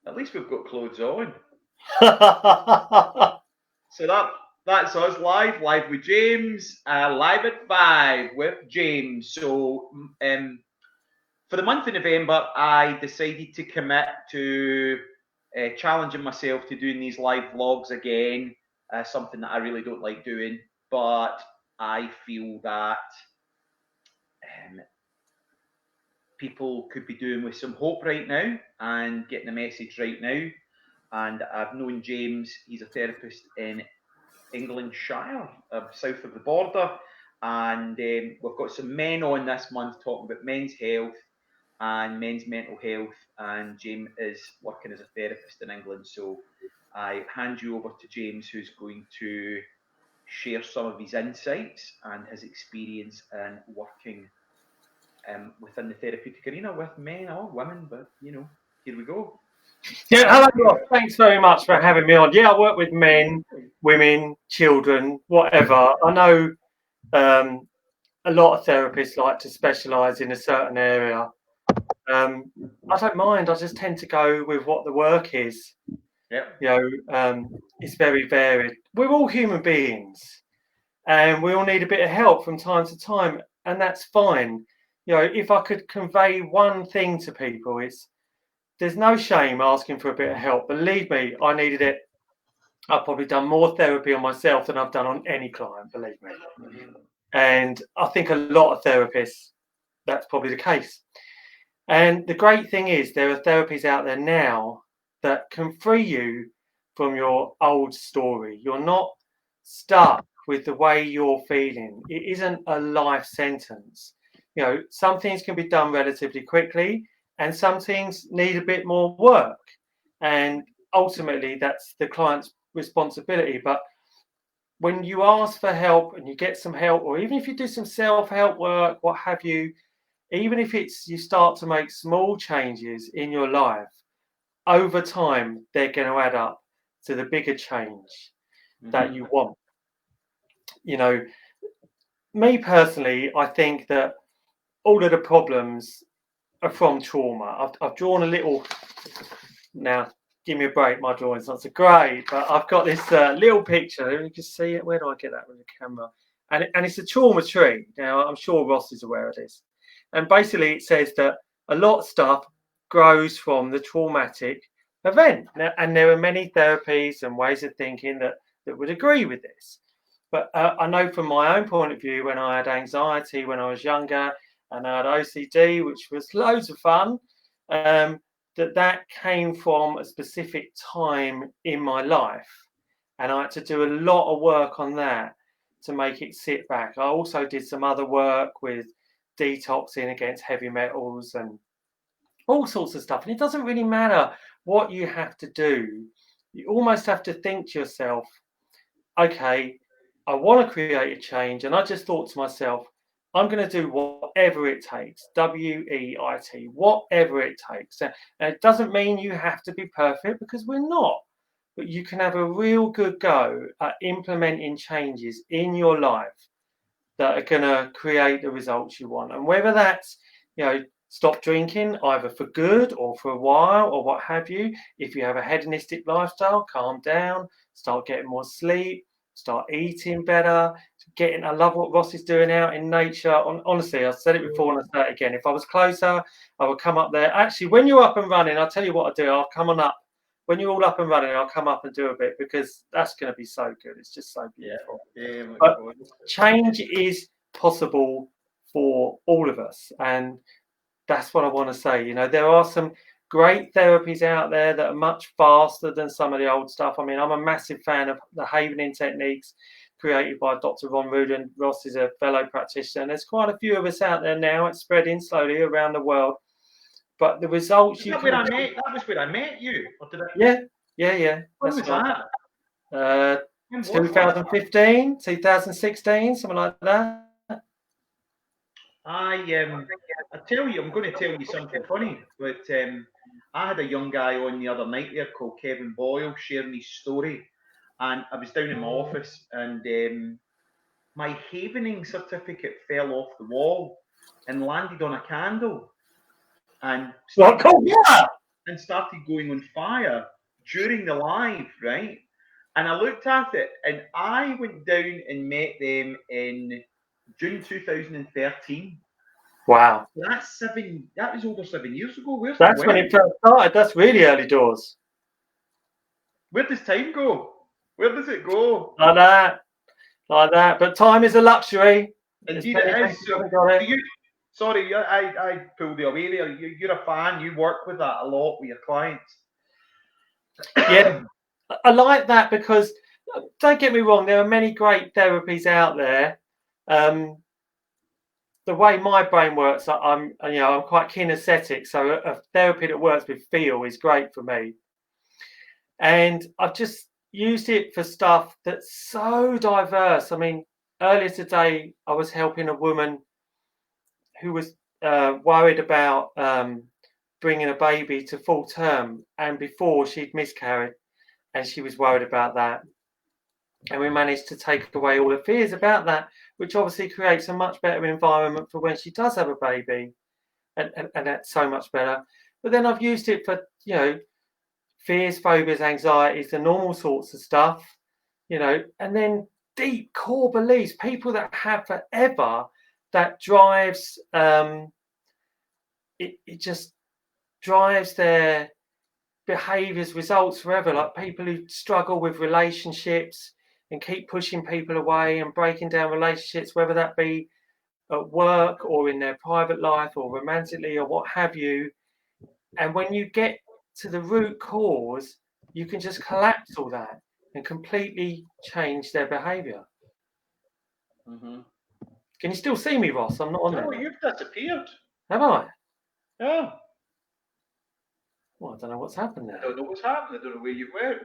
At least we've got clothes on. So that's us live with James, live at 5 with James. So for the month of November, I decided to commit to challenging myself to doing these live vlogs again. Something that I really don't like doing, but I feel that people could be doing with some hope right now and getting the message right now. And I've known James, he's a therapist in Englandshire, south of the border. And we've got some men on this month talking about men's health and men's mental health. And James is working as a therapist in England. So I hand you over to James, who's going to share some of his insights and his experience in working within the therapeutic arena with men or women. But, here we go. Yeah, hello, Ross. Thanks very much for having me on. Yeah, I work with men, women, children, whatever. I know a lot of therapists like to specialise in a certain area. I don't mind. I just tend to go with what the work is. Yeah. It's very varied. We're all human beings, and we all need a bit of help from time to time, and that's fine. If I could convey one thing to people, it's there's no shame asking for a bit of help. Believe me, I needed it. I've probably done more therapy on myself than I've done on any client, believe me. And I think a lot of therapists, that's probably the case. And the great thing is there are therapies out there now that can free you from your old story. You're not stuck with the way you're feeling. It isn't a life sentence. Some things can be done relatively quickly, and some things need a bit more work. And ultimately, that's the client's responsibility. But when you ask for help and you get some help, or even if you do some self-help work, what have you, even if it's you start to make small changes in your life, over time, they're going to add up to the bigger change that you want. Me personally, I think that all of the problems are from trauma. I've drawn a little, now give me a break, my drawing's not so great, but I've got this little picture. Let me just see it. Where do I get that with the camera? And it's a trauma tree. Now, I'm sure Ross is aware of this. And basically, it says that a lot of stuff grows from the traumatic event. Now, and there are many therapies and ways of thinking that would agree with this. But I know from my own point of view, when I had anxiety when I was younger, and I had OCD, which was loads of fun, that came from a specific time in my life. And I had to do a lot of work on that to make it sit back. I also did some other work with detoxing against heavy metals and all sorts of stuff. And it doesn't really matter what you have to do. You almost have to think to yourself, okay, I want to create a change. And I just thought to myself, I'm going to do whatever it takes, WEIT, whatever it takes. And it doesn't mean you have to be perfect, because we're not. But you can have a real good go at implementing changes in your life that are going to create the results you want. And whether that's, stop drinking either for good or for a while or what have you. If you have a hedonistic lifestyle, calm down, start getting more sleep, start eating better, I love what Ross is doing out in nature. Honestly, I've said it before and I'll say it again. If I was closer, I would come up there. Actually, when you're up and running, I'll tell you what I do. I'll come on up. When you're all up and running, I'll come up and do a bit, because that's going to be so good. It's just so beautiful. Yeah, but change is possible for all of us. And that's what I want to say. There are some great therapies out there that are much faster than some of the old stuff. I mean, I'm a massive fan of the Havening techniques created by Dr. Ron Rudin. Ross is a fellow practitioner, and there's quite a few of us out there now. It's spreading slowly around the world. But the results that was where I met you. Or did I... Yeah. When was that? 2015, 2016, something like that. I'm going to tell you something funny, but I had a young guy on the other night there called Kevin Boyle sharing his story, and I was down in my office, and my Havening certificate fell off the wall and landed on a candle. And yeah. and started going on fire during the live, right? And I looked at it, and I went down and met them in June 2013. Wow. That was over 7 years ago. That's when it first started. That's really early doors. Where does time go? Where does it go? Like that. But time is a luxury. Indeed it is. Sorry, I pulled you away there. You're a fan. You work with that a lot with your clients. Yeah, I like that because, don't get me wrong, there are many great therapies out there. The way my brain works, I'm quite kinesthetic, so a therapy that works with feel is great for me. And I've just used it for stuff that's so diverse. I mean, earlier today, I was helping a woman who was worried about bringing a baby to full term, and before she'd miscarried, and she was worried about that. And we managed to take away all the fears about that, which obviously creates a much better environment for when she does have a baby, and that's so much better. But then I've used it for, fears, phobias, anxieties, the normal sorts of stuff, and then deep core beliefs, people that have forever, that drives, it just drives their behaviors, results forever, like people who struggle with relationships and keep pushing people away and breaking down relationships, whether that be at work or in their private life or romantically or what have you. And when you get to the root cause, you can just collapse all that and completely change their behavior. Mm-hmm. Can you still see me, Ross? I'm not on there. No, you've disappeared. Have I? Yeah. Well, I don't know what's happened there. I don't know what's happened. I don't know where you went.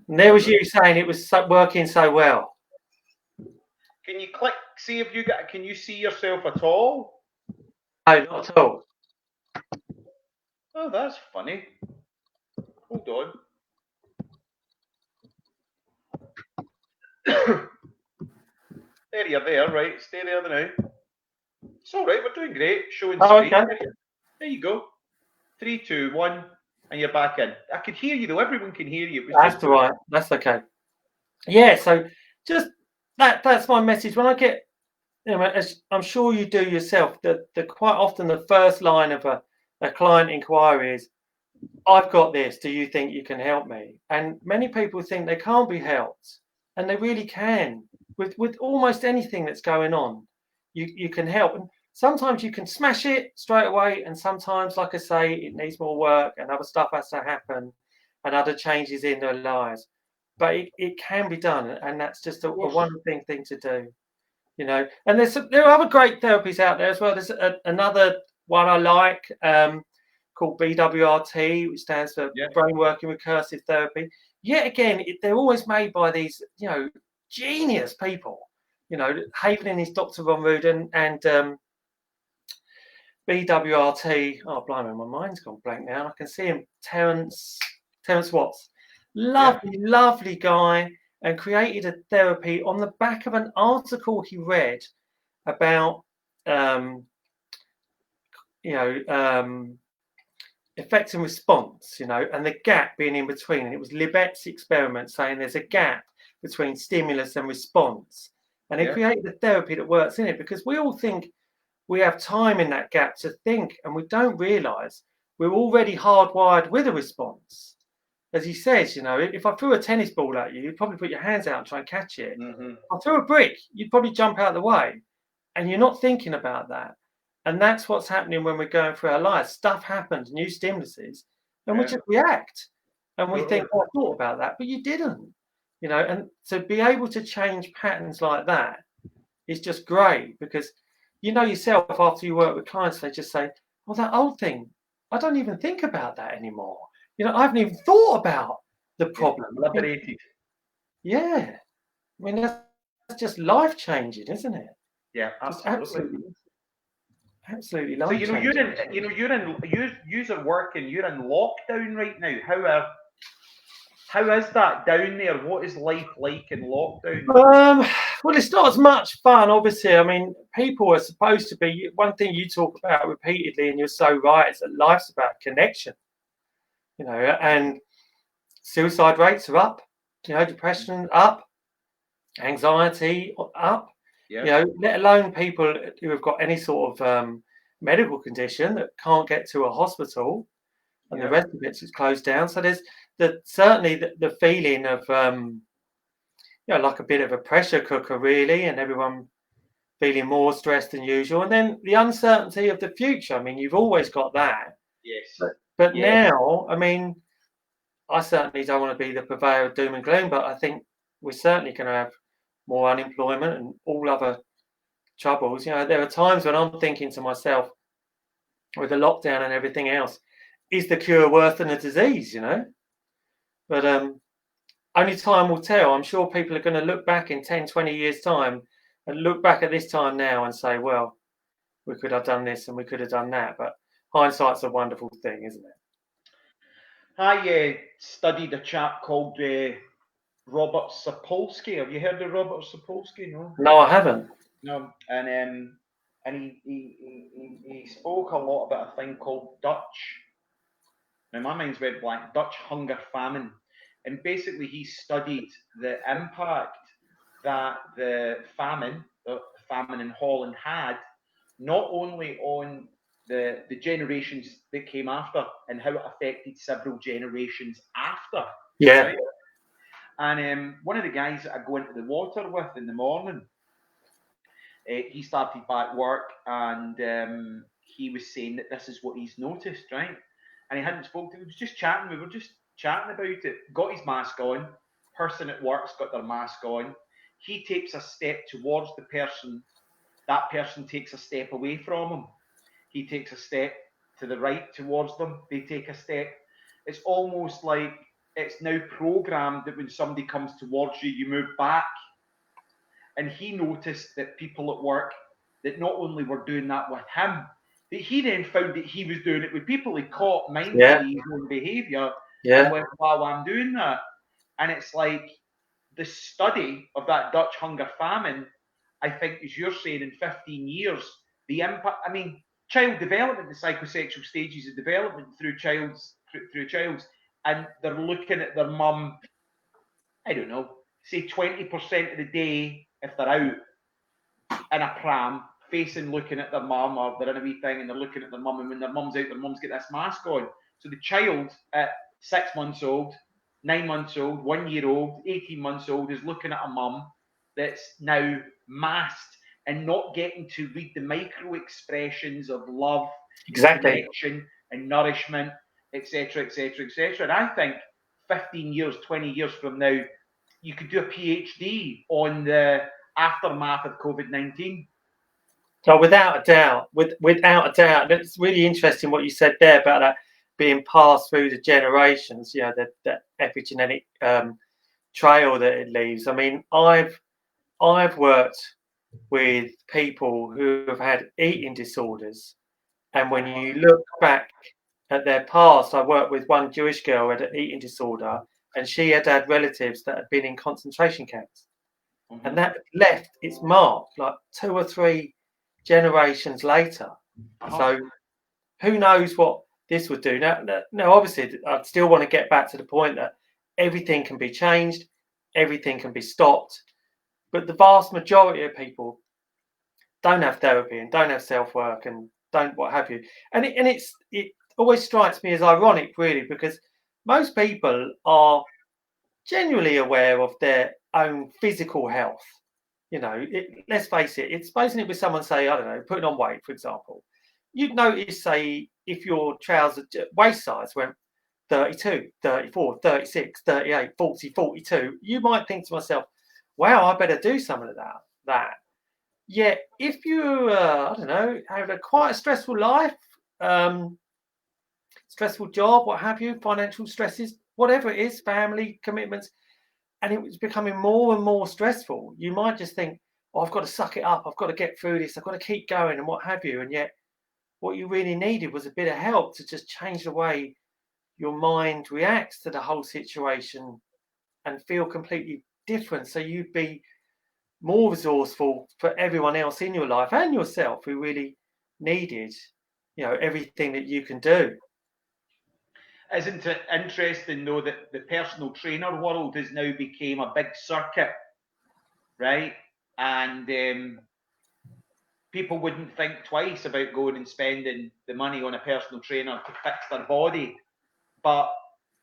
And there was you saying it was working so well. Can you click? See if you got. Can you see yourself at all? No, not at all. Oh, that's funny. Hold on. There you're there, right? Stay there now. It's all right. We're doing great. Showing screen. Okay. There you go. 3, 2, 1, and you're back in. I could hear you though. Everyone can hear you. That's all right. That's okay. Yeah. So just that's my message. When I get, as I'm sure you do yourself, that quite often the first line of a client inquiry is, "I've got this. Do you think you can help me?" And many people think they can't be helped, and they really can. With almost anything that's going on, you can help. And sometimes you can smash it straight away, and sometimes, like I say, it needs more work and other stuff has to happen and other changes in their lives. But it can be done, and that's just a wonderful thing to do. And there are other great therapies out there as well. There's another one I like called BWRT, which stands for Brain Working Recursive Therapy. Yet again, they're always made by these, genius people. Havening is Dr. Ron Rudin, and BWRT. Oh, blimey, my mind's gone blank now. I can see him, Terence Watts. Lovely guy, and created a therapy on the back of an article he read about, effect and response, and the gap being in between. And it was Libet's experiment saying there's a gap between stimulus and response. And it created a therapy that works in it, because we all think we have time in that gap to think, and we don't realize we're already hardwired with a response. As he says, if I threw a tennis ball at you, you'd probably put your hands out and try and catch it. Mm-hmm. If I threw a brick, you'd probably jump out of the way, and you're not thinking about that. And that's what's happening when we're going through our lives. Stuff happens, new stimuluses, and we just react. And we think, oh, I thought about that, but you didn't. And to be able to change patterns like that is just great, because yourself, after you work with clients, they just say, well, that old thing, I don't even think about that anymore. I haven't even thought about the problem. Liberated. Yeah. I mean, that's just life-changing, isn't it? Yeah, absolutely. Absolutely So life-changing. you're in work and you're in lockdown right now. How is that down there? What is life like in lockdown? Well, it's not as much fun, obviously. I mean, people are supposed to be. One thing you talk about repeatedly, and you're so right, is that life's about connection. And suicide rates are up. Depression up, anxiety up. Yeah. Let alone people who have got any sort of medical condition that can't get to a hospital, and the rest of it's closed down. So there's certainly the feeling of like a bit of a pressure cooker, really, and everyone feeling more stressed than usual. And then the uncertainty of the future. I mean, you've always got that. Yes. But now, I mean, I certainly don't want to be the purveyor of doom and gloom, but I think we're certainly going to have more unemployment and all other troubles. There are times when I'm thinking to myself, with the lockdown and everything else, is the cure worse than the disease? But only time will tell. I'm sure people are going to look back in 10, 20 years' time and look back at this time now and say, well, we could have done this and we could have done that. But hindsight's a wonderful thing, isn't it? I studied a chap called Robert Sapolsky. Have you heard of Robert Sapolsky? No, I haven't. No, and he spoke a lot about a thing called Dutch. Now my mind's went blank. Dutch hunger famine, and basically he studied the impact that the famine in Holland had, not only on the generations that came after and how it affected several generations after. Yeah. Right? And one of the guys that I go into the water with in the morning, he started back work, and he was saying that this is what he's noticed, right? And he hadn't spoken to him. He was just chatting. We were just chatting about it. Got his mask on. Person at work's got their mask on. He takes a step towards the person. That person takes a step away from him. He takes a step to the right towards them. They take a step. It's almost like it's now programmed that when somebody comes towards you, you move back. And he noticed that people at work that not only were doing that with him, that he then found that he was doing it with people. He caught mindfully his own behaviour and went, wow, I'm doing that. And it's like the study of that Dutch hunger famine, I think, as you're saying, in 15 years, the impact, I mean, child development, the psychosexual stages of development through child's, and they're looking at their mum, I don't know, say 20% of the day, if they're out in a pram, facing looking at their mum, or they're in a wee thing and they're looking at their mum, and when their mum's out, their mum's got this mask on. So the child at 6 months old, 9 months old, 1 year old, 18 months old is looking at a mum that's now masked and not getting to read the micro expressions of love, connection and nourishment, etc., etc., etc. And I think 15 years, 20 years from now, you could do a PhD on the aftermath of COVID-19. So without a doubt, it's really interesting what you said there about that being passed through the generations, the epigenetic trail that it leaves. I mean, I've worked with people who have had eating disorders, and when you look back at their past, I worked with one Jewish girl who had an eating disorder, and she had relatives that had been in concentration camps. Mm-hmm. And that left its mark like 2 or 3 generations later. Oh. So who knows what this would do. Now, obviously, I still want to get back to the point that everything can be changed, everything can be stopped, but the vast majority of people don't have therapy and don't have self-work and don't what have you. And it always strikes me as ironic, really, because most people are genuinely aware of their own physical health. Let's face it, it's supposing it with someone, say, I don't know, putting on weight, for example. You'd notice, say, if your trouser waist size went 32, 34, 36, 38, 40, 42, you might think to myself, wow, I better do some of that. Yet, if you, I don't know, have quite a stressful life, stressful job, what have you, financial stresses, whatever it is, family commitments, and it was becoming more and more stressful, you might just think, oh, I've got to suck it up, I've got to get through this, I've got to keep going and what have you. And yet what you really needed was a bit of help to just change the way your mind reacts to the whole situation and feel completely different. So you'd be more resourceful for everyone else in your life and yourself who really needed, everything that you can do. Isn't it interesting, though, that the personal trainer world has now become a big circuit, right? And people wouldn't think twice about going and spending the money on a personal trainer to fix their body, but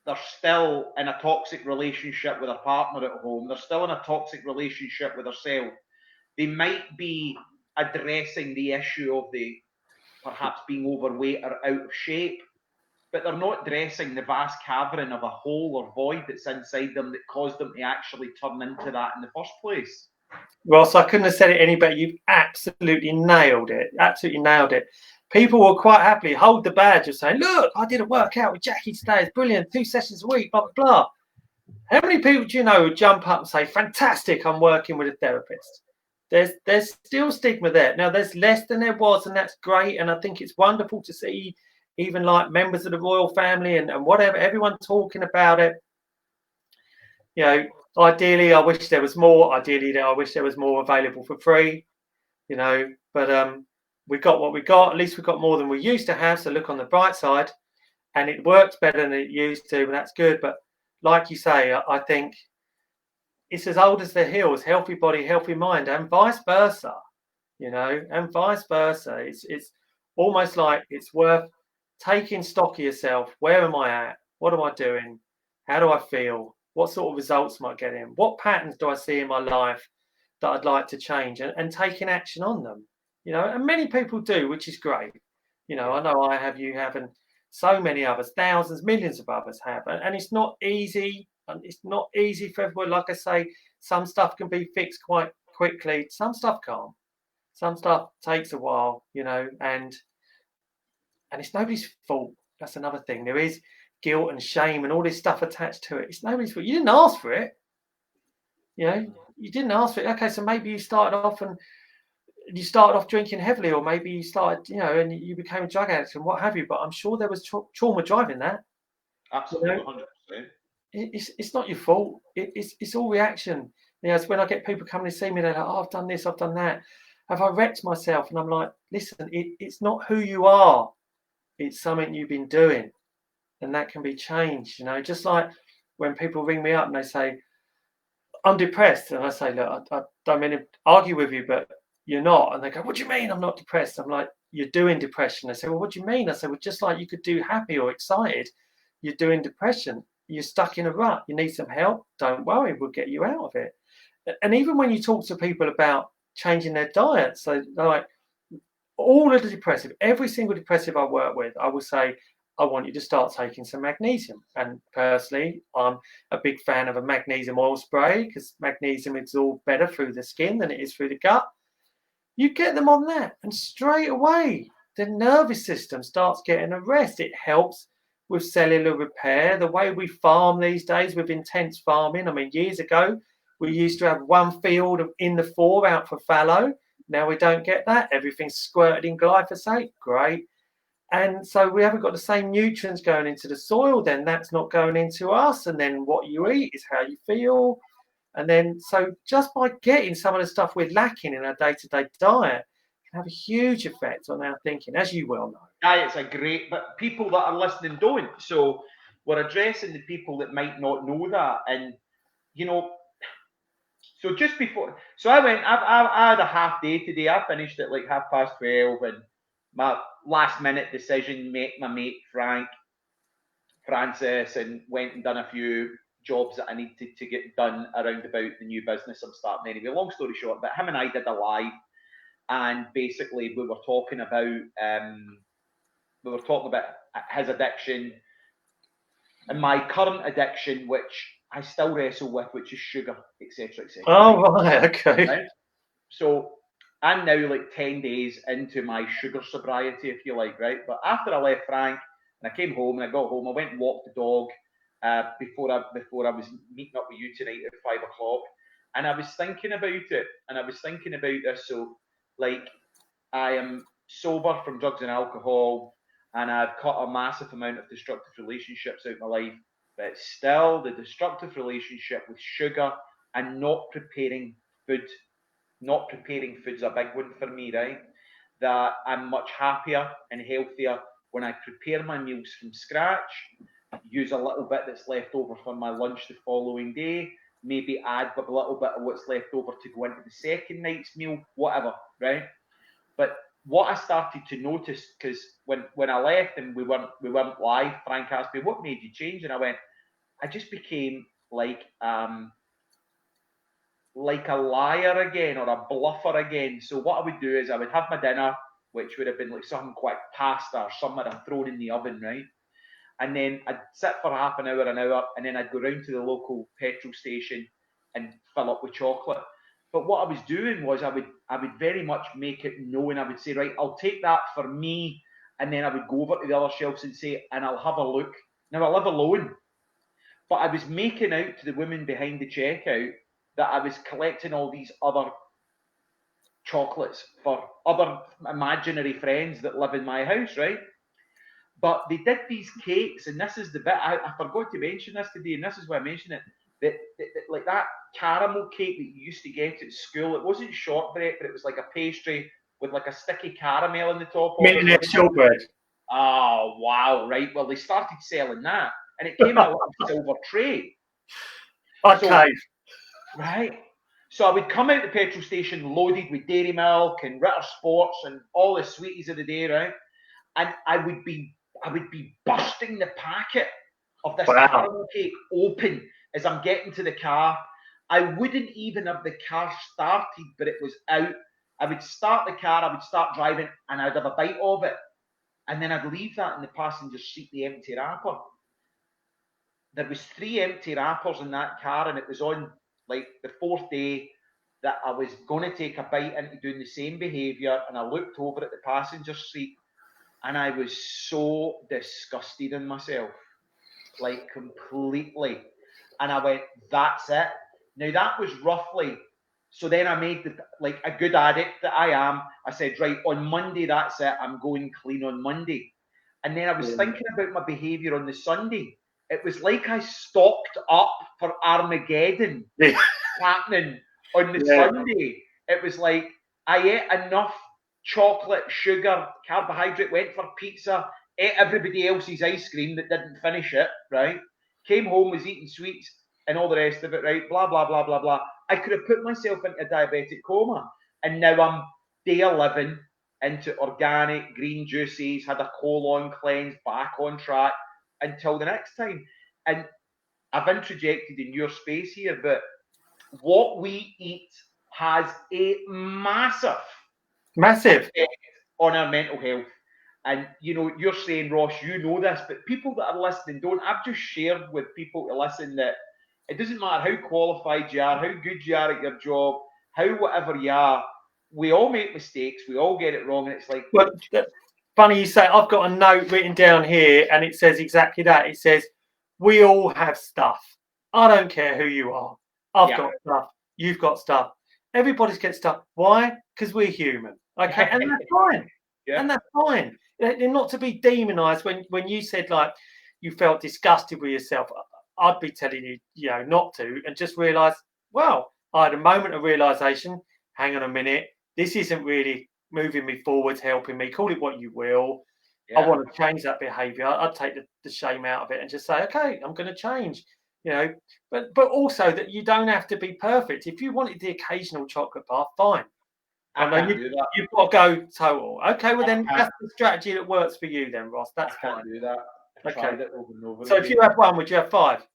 they're still in a toxic relationship with a partner at home. They're still in a toxic relationship with themselves. They might be addressing the issue of the perhaps being overweight or out of shape, but they're not addressing the vast cavern of a hole or void that's inside them that caused them to actually turn into that in the first place. Ross, I couldn't have said it any better. You've absolutely nailed it. Absolutely nailed it. People will quite happily hold the badge of saying, look, I did a workout with Jackie today. It's brilliant. 2 sessions a week, blah, blah, blah. How many people do you know who jump up and say, fantastic, I'm working with a therapist? There's still stigma there. Now, there's less than there was, and that's great. And I think it's wonderful to see even like members of the royal family and whatever, everyone talking about it. Ideally, I wish there was more. Ideally, I wish there was more available for free, but we got what we got. At least we got more than we used to have. So look on the bright side, and it works better than it used to, and that's good. But like you say, I think it's as old as the hills: healthy body, healthy mind, and vice versa. And vice versa. It's almost like it's worth taking stock of yourself. Where am I at? What am I doing? How do I feel? What sort of results am I getting? What patterns do I see in my life that I'd like to change, and taking action on them? And many people do, which is great. I know I have, you have, and so many others, thousands, millions of others have. And it's not easy. And it's not easy for everyone. Like I say, some stuff can be fixed quite quickly. Some stuff can't. Some stuff takes a while, and it's nobody's fault. That's another thing. There is guilt and shame and all this stuff attached to it. It's nobody's fault. You didn't ask for it. You didn't ask for it. Okay, so maybe you started off drinking heavily, or maybe you started, and you became a drug addict and what have you. But I'm sure there was trauma driving that. Absolutely, 100%. It's not your fault. It's all reaction. It's when I get people coming to see me, they're like, "Oh, I've done this, I've done that. Have I wrecked myself?" And I'm like, "Listen, it's not who you are. It's something you've been doing, and that can be changed." Just like when people ring me up and they say, "I'm depressed," and I say, "Look, I don't mean to argue with you, but you're not." And they go, "What do you mean I'm not depressed?" I'm like, "You're doing depression." They say, "Well, what do you mean?" I say, "Well, just like you could do happy or excited, you're doing depression. You're stuck in a rut. You need some help. Don't worry, we'll get you out of it." And even when you talk to people about changing their diet, so like all of the depressive, every single depressive I work with, I will say, I want you to start taking some magnesium. And personally, I'm a big fan of a magnesium oil spray because magnesium absorbs better through the skin than it is through the gut. You get them on that, and straight away, the nervous system starts getting a rest. It helps with cellular repair. The way we farm these days with intense farming. I mean, years ago, we used to have one field in the 4 out for fallow. Now we don't get that. Everything's squirted in glyphosate. Great. And so we haven't got the same nutrients going into the soil. Then that's not going into us. And then what you eat is how you feel. And then, so just by getting some of the stuff we're lacking in our day-to-day diet can have a huge effect on our thinking, as you well know. Aye, it's a great, but people that are listening don't. So we're addressing the people that might not know that. And, so just before, so I had a half day today. I finished at like 12:30, and my last minute decision, my mate Francis, and went and done a few jobs that I needed to get done around about the new business I'm starting anyway. Long story short, but him and I did a live, and basically we were talking about his addiction and my current addiction, which I still wrestle with, which is sugar, etc., etc. Oh, right, okay. Right? So I'm now like 10 days into my sugar sobriety, if you like, right? But after I left Frank and I came home and I got home, I went and walked the dog before I was meeting up with you tonight at 5 o'clock. And I was thinking about it, and I was thinking about this. So, like, I am sober from drugs and alcohol. and I've cut a massive amount of destructive relationships out of my life. But still, the destructive relationship with sugar and not preparing food. Not preparing food's a big one for me, right? That I'm much happier and healthier when I prepare my meals from scratch, use a little bit that's left over for my lunch the following day, maybe add a little bit of what's left over to go into the second night's meal, whatever, right? But what I started to notice, because when I left and we weren't live, Frank asked me, what made you change? And I went, I just became like a liar again, or a bluffer again. So what I would do is I would have my dinner, which would have been like something quick, pasta or something I'd thrown in the oven, right? And then I'd sit for half an hour, and then I'd go round to the local petrol station and fill up with chocolate. But what I was doing was I would very much make it known. I would say, right, I'll take that for me, and then I would go over to the other shelves and say, and I'll have a look. Now I live alone, but I was making out to the women behind the checkout that I was collecting all these other chocolates for other imaginary friends that live in my house, right? But they did these cakes, and this is the bit I forgot to mention this today, and this is why I mention it. That like that caramel cake that you used to get at school, it wasn't shortbread, but it was like a pastry with like a sticky caramel in the top of it. Millionaire shortbread. Oh, wow, right. Well, they started selling that, and it came in a little silver tray. Okay. So, right. So I would come out the petrol station loaded with dairy milk and Ritter Sports and all the sweeties of the day, right? And I would be bursting the packet of this caramel cake open as I'm getting to the car. I wouldn't even have the car started, but it was out. I would start the car, I would start driving, and I'd have a bite of it. And then I'd leave that in the passenger seat, the empty wrapper. There was 3 empty wrappers in that car, and it was on like the 4th day that I was going to take a bite into doing the same behaviour, and I looked over at the passenger seat, and I was so disgusted in myself, like completely. And I went, that's it. Now that was roughly, so then I made like a good addict that I am, I said, right, on Monday, that's it. I'm going clean on Monday. And then I was thinking about my behaviour on the Sunday. It was like I stocked up for Armageddon happening on the Sunday. It was like I ate enough chocolate, sugar, carbohydrate, went for pizza, ate everybody else's ice cream that didn't finish it, right? Came home, was eating sweets and all the rest of it, right? Blah, blah, blah, blah, blah. I could have put myself into a diabetic coma. And now I'm day 11 into organic, green juices, had a colon cleanse, back on track until the next time. And I've interjected in your space here, but what we eat has a massive effect on our mental health. And you know, you're saying, Ross, you know this, but people that are listening don't. I've just shared with people to listen that it doesn't matter how qualified you are, how good you are at your job, how whatever you are, we all make mistakes, we all get it wrong, and it's like, well, funny you say. I've got a note written down here, and it says exactly that. It says, we all have stuff. I don't care who you are. I've got stuff. You've got stuff. Everybody's got stuff. Why? Because we're human. Okay, and that's fine. And that's fine. They're not to be demonized. When you said like you felt disgusted with yourself, I'd be telling you, you know, not to, and just realize, well, I had a moment of realization. Hang on a minute, this isn't really moving me forwards, helping me. Call it what you will. I want to change that behavior. I'd take the shame out of it and just say, okay, I'm going to change. You know, but also that you don't have to be perfect. If you wanted the occasional chocolate bar, fine. I know you've got to go total. Okay, well then that's the strategy that works for you then, Ross. That's fine. I can't do that. I've tried it over and over so again. If you have 1, would you have 5?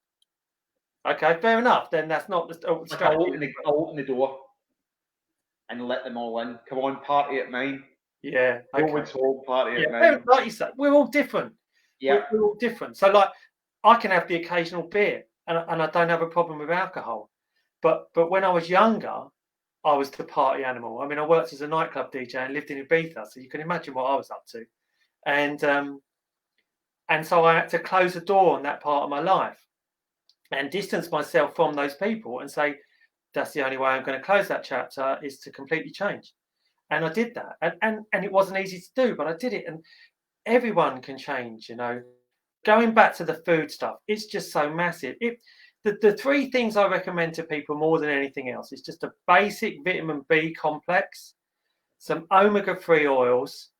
Okay, fair enough. Then that's not the strategy. I'll open the door and let them all in. Come on, party at mine. Yeah. No one's home, party at mine. Like you said, we're all different. Yeah. We're all different. So like, I can have the occasional beer, and I don't have a problem with alcohol. But when I was younger, I was the party animal. I mean, I worked as a nightclub DJ and lived in Ibiza, so you can imagine what I was up to. And so I had to close the door on that part of my life and distance myself from those people and say, that's the only way I'm going to close that chapter, is to completely change. And I did that. And it wasn't easy to do, but I did it. everyone can change, you know. Going back to the food stuff, it's just so massive. The three things I recommend to people more than anything else is just a basic vitamin B complex, some omega-3 oils,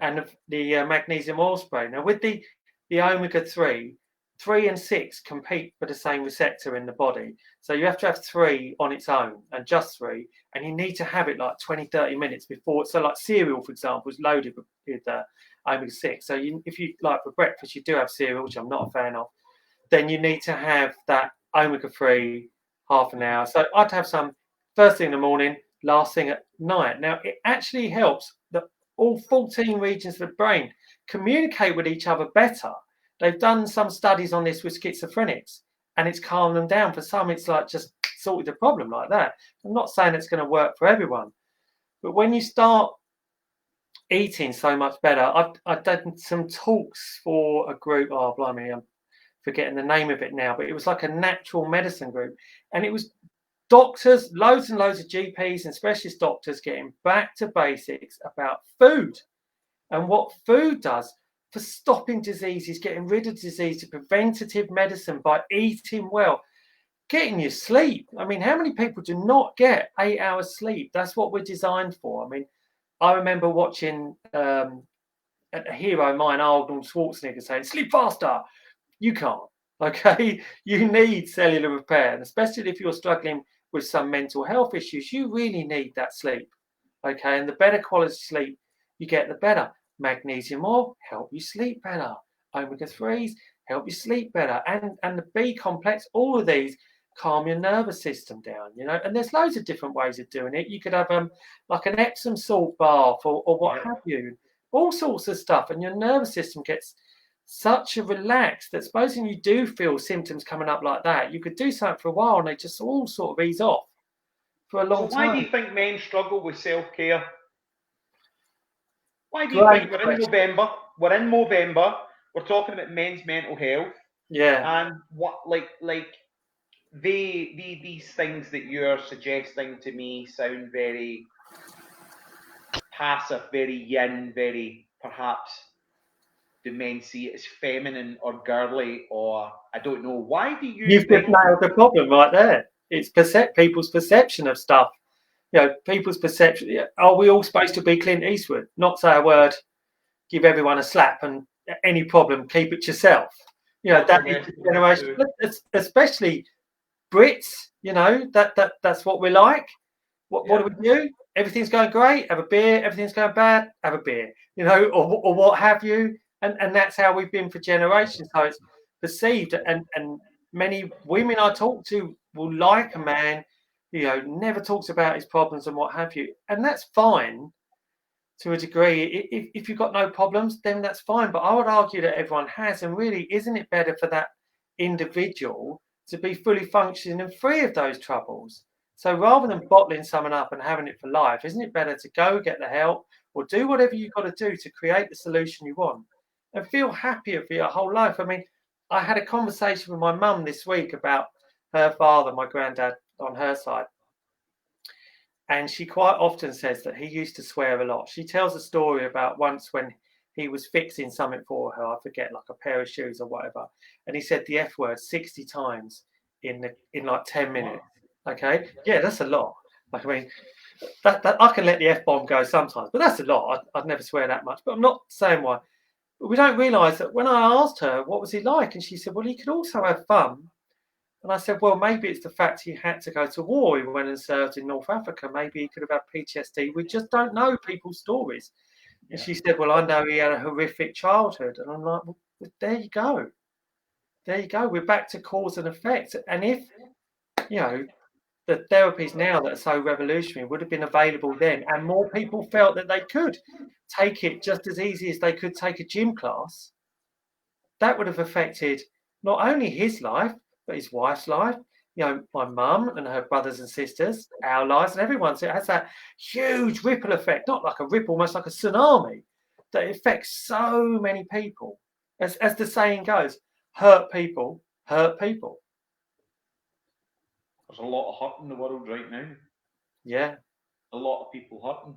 and the magnesium oil spray. Now, with the omega-3, 3 and 6 compete for the same receptor in the body. So you have to have 3 on its own, and just 3, and you need to have it like 20, 30 minutes before. So like cereal, for example, is loaded with omega-6. So if you like for breakfast, you do have cereal, which I'm not a fan of, then you need to have that omega-3 half an hour. So I'd have some first thing in the morning, last thing at night. Now, it actually helps that all 14 regions of the brain communicate with each other better. They've done some studies on this with schizophrenics, and it's calmed them down. For some, it's like just sorted the problem like that. I'm not saying it's going to work for everyone, but when you start eating so much better, I've done some talks for a group. Oh, blimey, I'm forgetting the name of it now, but it was like a natural medicine group, and it was doctors, loads and loads of GPs and specialist doctors getting back to basics about food and what food does for stopping diseases, getting rid of disease, preventative medicine by eating well, getting your sleep. I mean, how many people do not get 8 hours sleep? That's what we're designed for. I mean, I remember watching a hero of mine, Arnold Schwarzenegger, saying, sleep faster. You can't. Okay, you need cellular repair, and especially if you're struggling with some mental health issues, you really need that sleep. Okay, and the better quality sleep you get, the better. Magnesium oil help you sleep better. Omega-3s help you sleep better, and the B complex, all of these calm your nervous system down, you know. And there's loads of different ways of doing it. You could have like an Epsom salt bath or what have you, all sorts of stuff, and your nervous system gets such a relaxed that supposing you do feel symptoms coming up like that, you could do something for a while and they just all sort of ease off for a long So why time. do you think men struggle with self-care? Why do you Great think we're in question. November? We're in November. We're talking about men's mental health, Yeah. and what like these things that you're suggesting to me sound very passive, very yin, very perhaps do men see it as feminine or girly, or I don't know. Why do you You've just think? nailed the problem right there. It's people's perception of stuff. You know, people's perception. Are we all supposed to be Clint Eastwood? Not say a word, give everyone a slap, and any problem, keep it yourself. You know, that is the generation, especially Brits. You know, that's what we're like. What do we do? Everything's going great, have a beer. Everything's going bad, have a beer. You know, or what have you. And that's how we've been for generations. So it's perceived. And many women I talk to will like a man, you know, never talks about his problems and what have you. And that's fine to a degree. If you've got no problems, then that's fine. But I would argue that everyone has. And really, isn't it better for that individual to be fully functioning and free of those troubles? So rather than bottling someone up and having it for life, isn't it better to go get the help or do whatever you've got to do to create the solution you want and feel happier for your whole life? I mean, I had a conversation with my mum this week about her father, my granddad on her side. And she quite often says that he used to swear a lot. She tells a story about once when he was fixing something for her, I forget, like a pair of shoes or whatever, and he said the F word 60 times in like 10 minutes. Okay, yeah, that's a lot. Like, I mean, that I can let the F bomb go sometimes, but that's a lot. I'd never swear that much, but I'm not saying why. But we don't realise that when I asked her what was he like, and she said, well, he could also have fun. And I said, well, maybe it's the fact he had to go to war. He went and served in North Africa. Maybe he could have had PTSD. We just don't know people's stories. And she said, well, I know he had a horrific childhood. And I'm like, well, there you go. There you go. We're back to cause and effect. And if, you know, the therapies now that are so revolutionary would have been available then, and more people felt that they could take it just as easy as they could take a gym class, that would have affected not only his life, but his wife's life, you know, my mum and her brothers and sisters, our lives, and everyone's. So it has that huge ripple effect, not like a ripple, almost like a tsunami, that affects so many people. As the saying goes, hurt people hurt people. There's a lot of hurt in the world right now. Yeah. A lot of people hurting.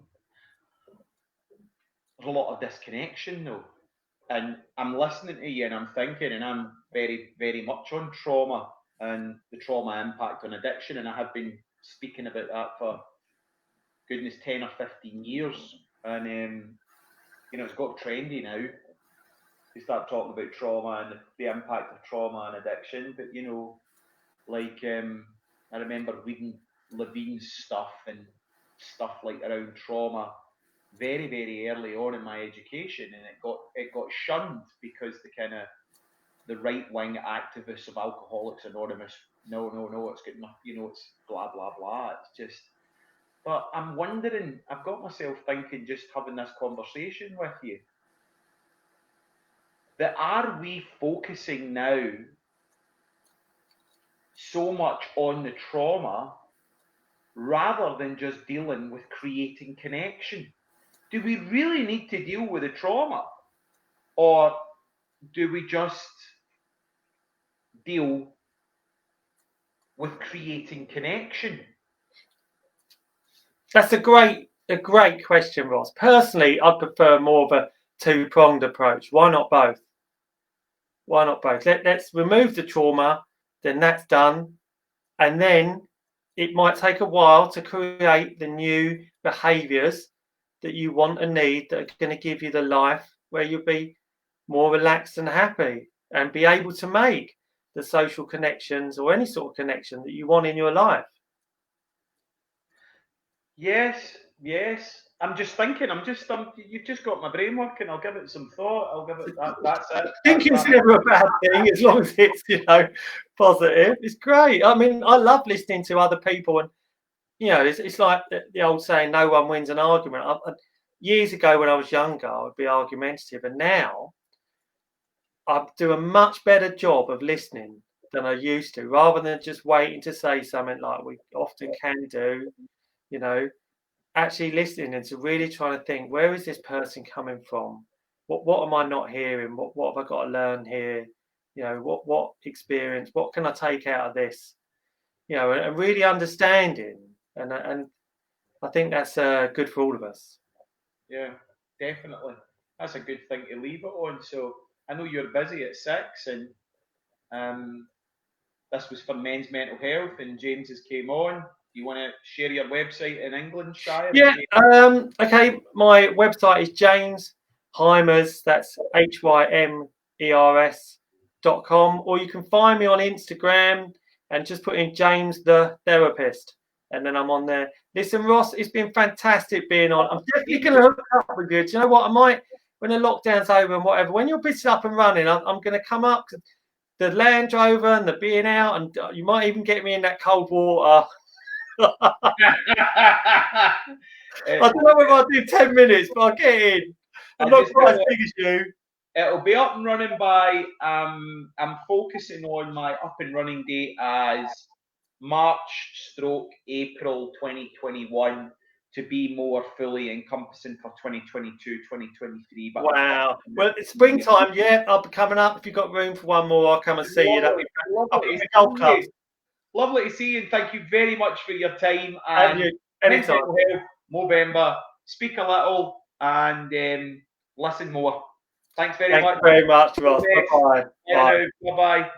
There's a lot of disconnection, though. And I'm listening to you and I'm thinking, and I'm very, very much on trauma and the trauma impact on addiction. And I have been speaking about that for goodness 10 or 15 years. And, it's got trendy now to start talking about trauma and the impact of trauma and addiction. But, I remember reading Levine's stuff and stuff like around trauma very, very early on in my education, and it got shunned because the right wing activists of Alcoholics Anonymous, no, it's good enough, it's blah blah blah. It's just, but I'm wondering, I've got myself thinking, just having this conversation with you, that are we focusing now so much on the trauma rather than just dealing with creating connection? Do we really need to deal with the trauma, or do we just deal with creating connection? That's a great question, Ross. Personally, I prefer more of a two-pronged approach. Why not both? Let's remove the trauma, then that's done, and then it might take a while to create the new behaviors that you want and need that are going to give you the life where you'll be more relaxed and happy and be able to make the social connections or any sort of connection that you want in your life. Yes. I'm just thinking. You've just got my brain working. I'll give it some thought. I'll give it that. That's it. Thinking's never a bad thing as long as it's positive. It's great. I mean, I love listening to other people, and it's like the old saying, "No one wins an argument." Years ago, when I was younger, I would be argumentative, and now I do a much better job of listening than I used to, rather than just waiting to say something like we often can do. Actually listening and to really trying to think, where is this person coming from? What am I not hearing? What have I got to learn here? What experience? What can I take out of this? And really understanding. And I think that's good for all of us. Yeah, definitely. That's a good thing to leave it on. So I know you're busy at 6, and this was for Men's Mental Health, and James has came on. You want to share your website in England, Shire? Yeah. Okay. My website is James Hymers. That's HYMERS.com. Or you can find me on Instagram and just put in James the Therapist, and then I'm on there. Listen, Ross, it's been fantastic being on. I'm definitely going to hook up with you. Do you know what? I might, when the lockdown's over and whatever, when your business up and running, I'm going to come up. The Land Rover and the being out, and you might even get me in that cold water. I don't know if I'll do 10 minutes, but I'll get in. I'm not quite as big as you. It'll be up and running by, I'm focusing on my up and running date as March/April 2021 to be more fully encompassing for 2022, 2023. But wow. Well, it's springtime, yeah. I'll be coming up. If you've got room for one more, I'll come and see you. Lovely to see you, and thank you very much for your time. And anytime. Movember, speak a little and listen more. Thanks very much. Thanks very much, Ross. Bye-bye. Bye-bye.